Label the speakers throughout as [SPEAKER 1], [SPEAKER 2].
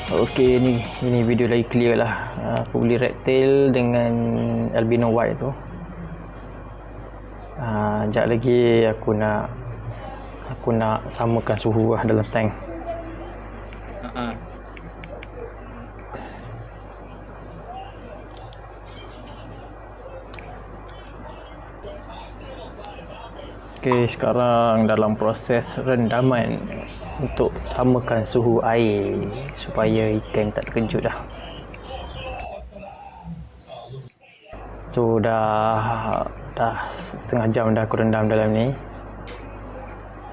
[SPEAKER 1] Okey, ini video lagi clear lah. Aku beli red tail dengan albino white tu. Sekejap lagi aku nak samakan suhu lah dalam tank. Okey, sekarang dalam proses rendaman untuk samakan suhu air supaya ikan tak terkejut dah. So dah setengah jam dah aku rendam dalam ni.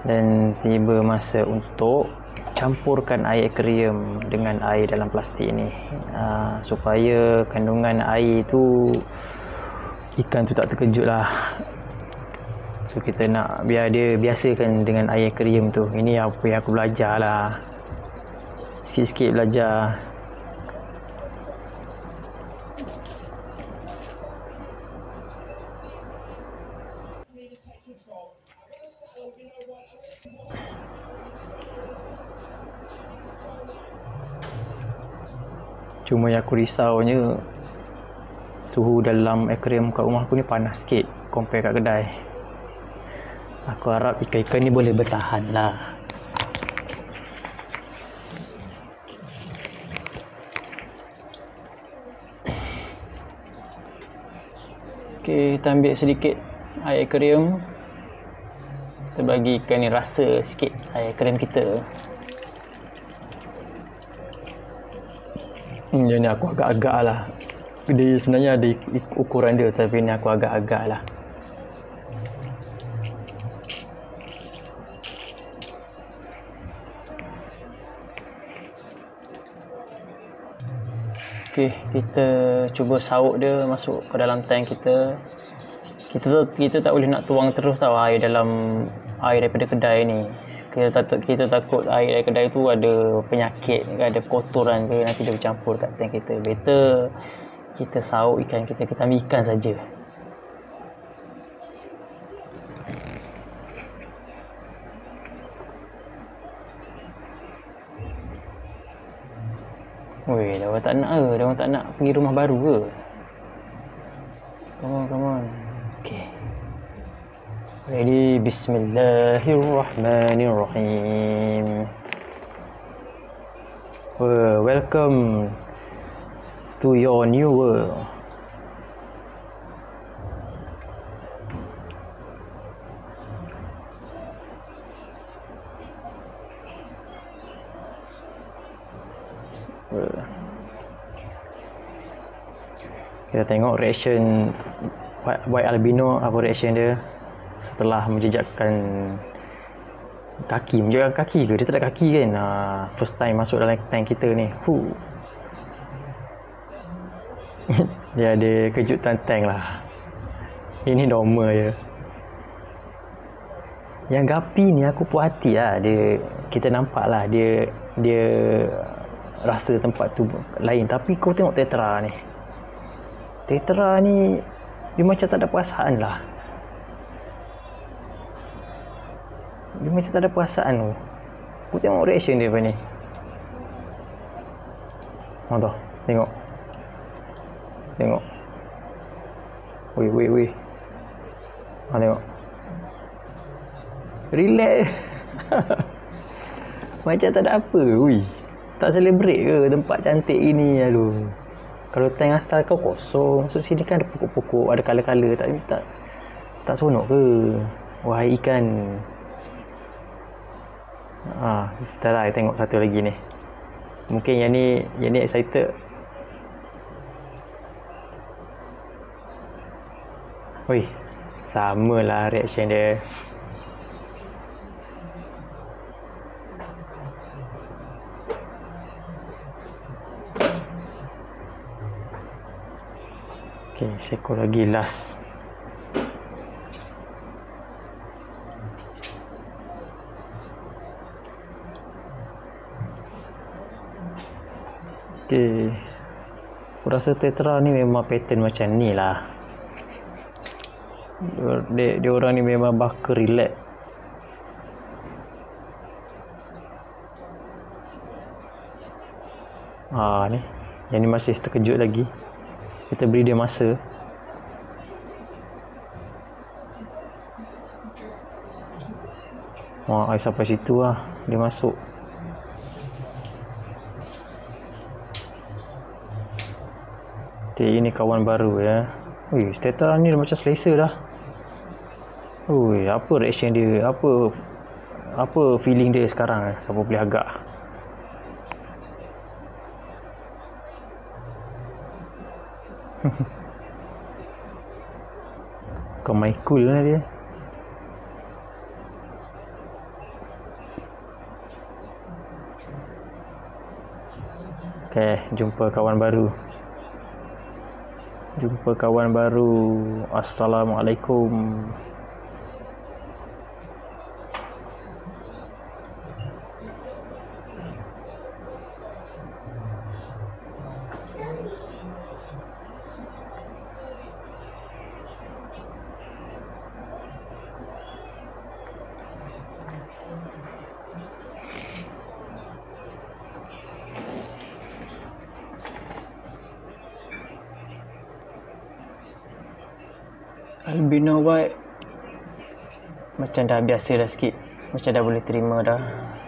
[SPEAKER 1] Dan tiba masa untuk campurkan air aquarium dengan air dalam plastik ni, supaya kandungan air tu ikan tu tak terkejut lah. So kita nak biar dia biasakan dengan air aquarium tu. Ini apa yang aku belajar lah, sikit-sikit belajar. Cuma yang aku risaunya suhu dalam aquarium kat rumah aku ni panas sikit compare kat kedai. Aku harap ikan-ikan ni boleh bertahan lah. Okay, kita ambil sedikit air aquarium. Kita bagi ikan ni rasa sikit air aquarium kita. Yang ni aku agak-agak lah. Dia sebenarnya ada ukuran dia, tapi ni aku agak-agak lah. Okey, kita cuba sauk dia masuk ke dalam tank kita. Kita tak boleh nak tuang terus tau air daripada kedai ni. Kita takut air dari kedai tu ada penyakit, ada kotoran ke, nanti dia bercampur kat tank kita. Better kita sauk ikan kita ambil ikan saja. Weh, dah orang tak nak ke? Dah orang tak nak pergi rumah baru ke? Come on. Okay. Ready? Bismillahirrahmanirrahim. Welcome to your new world. Kita tengok reaction white albino, apa reaction dia setelah menjejakkan kaki ke? Dia tak ada kaki kan? First time masuk dalam tank kita ni. Dia ada kejutan tank lah. Ini normal je. Yang gapi ni aku puas hati lah. Kita nampak lah dia rasa tempat tu lain. Tapi kau tengok tetra ni dia macam tak ada perasaan lah. Dia macam tak ada perasaan tu. Aku tengok reaction dia apa ni. Tengok. Weh. Tengok. Relax. Macam tak ada apa. Tak celebrate ke tempat cantik ini? Aduh. Kalau tank asal kau kosong, masuk sini kan ada pokok-pokok, ada kala-kala, tak seronok ke? Wahai ikan. Kita lah tengok satu lagi ni. Mungkin yang ni excited. Samalah reaction dia. Okay, seekor lagi last. Okay, aku rasa tetra ni memang pattern macam ni lah. Dia orang ni memang bakal relax. Ni. Yang ni masih terkejut lagi. Kita beri dia masa. Air sampai situ lah. Dia masuk. Okay, ini kawan baru ya. Ui, Steta ni dah macam selesa dah. Ui, apa reaction dia? Apa feeling dia sekarang? Siapa boleh agak? Kau main cool lah dia. Okay, jumpa kawan baru. Assalamualaikum. Albino white macam dah biasa dah sikit, macam dah boleh terima dah.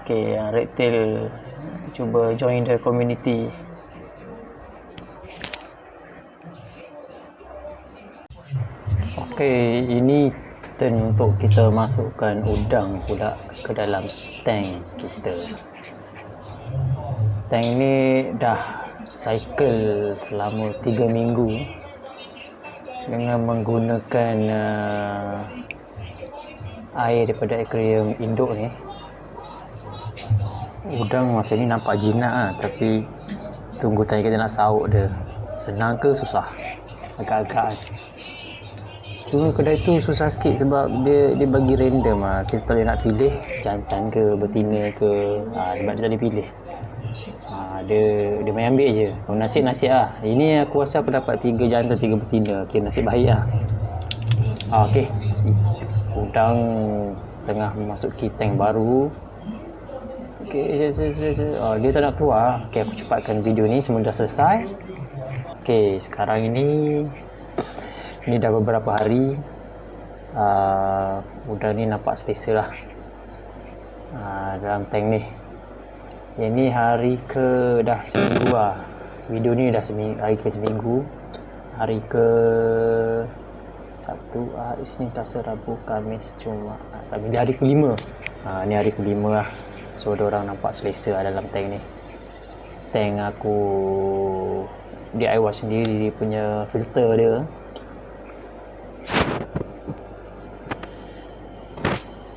[SPEAKER 1] Okay, yang red tail cuba join the community. Okay, ini turn untuk kita masukkan udang pula ke dalam tank kita. Tank ni dah cycle selama 3 minggu dengan menggunakan air daripada aquarium induk ni. Udang masa ni nampak jinak lah, tapi tunggu tanya kita nak sauk dia. Senang ke susah? Agak-agak. Cuma kedai tu susah sikit sebab dia bagi random lah. Kita tak boleh nak pilih jantan ke betina ke. Dia tak boleh pilih. Dia main ambil je. Nasib lah. Ini aku rasa aku dapat 3 jantan 3 betina. Okay, nasib baik lah. Okay, udang tengah memasuki tank baru. Okay, dia tak nak keluar. Okay, aku cepatkan video ni semua dah selesai. Okay, sekarang ini dah beberapa hari. Udang ni nampak selesa lah dalam tank ni. Yang ni hari ke dah seminggu lah. Video ni dah hari ke seminggu. Hari ke Sabtu, Selasa, Rabu, Khamis, Jumaat. Tapi hari ke-5. Ni hari ke-5 lah. So, diorang nampak selesa lah dalam tank ni. Tank aku DIY sendiri, dia punya filter dia.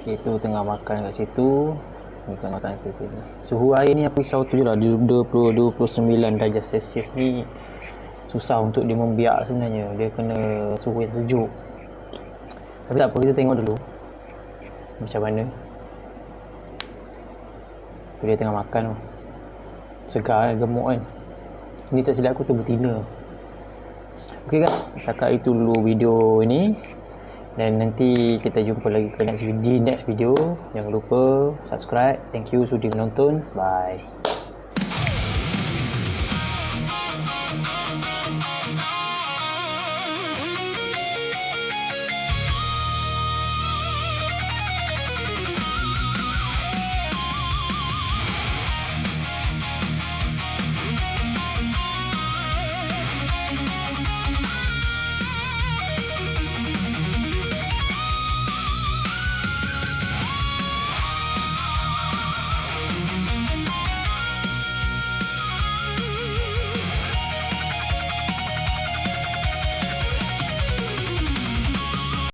[SPEAKER 1] Okay, tu tengah makan kat situ. Makan kat sini. Suhu air ni aku risau tu je lah. 29 darjah Celsius ni susah untuk dia membiak sebenarnya. Dia kena suhu yang sejuk. Tapi tak apa, kita tengok dulu macam mana. Tu dia tengah makan tu. Segar kan, gemuk kan. Ini tak silap aku tu betina. Ok guys, setakat itu dulu video ini. Dan nanti kita jumpa lagi ke next video. Jangan lupa subscribe. Thank you sudi menonton. Bye.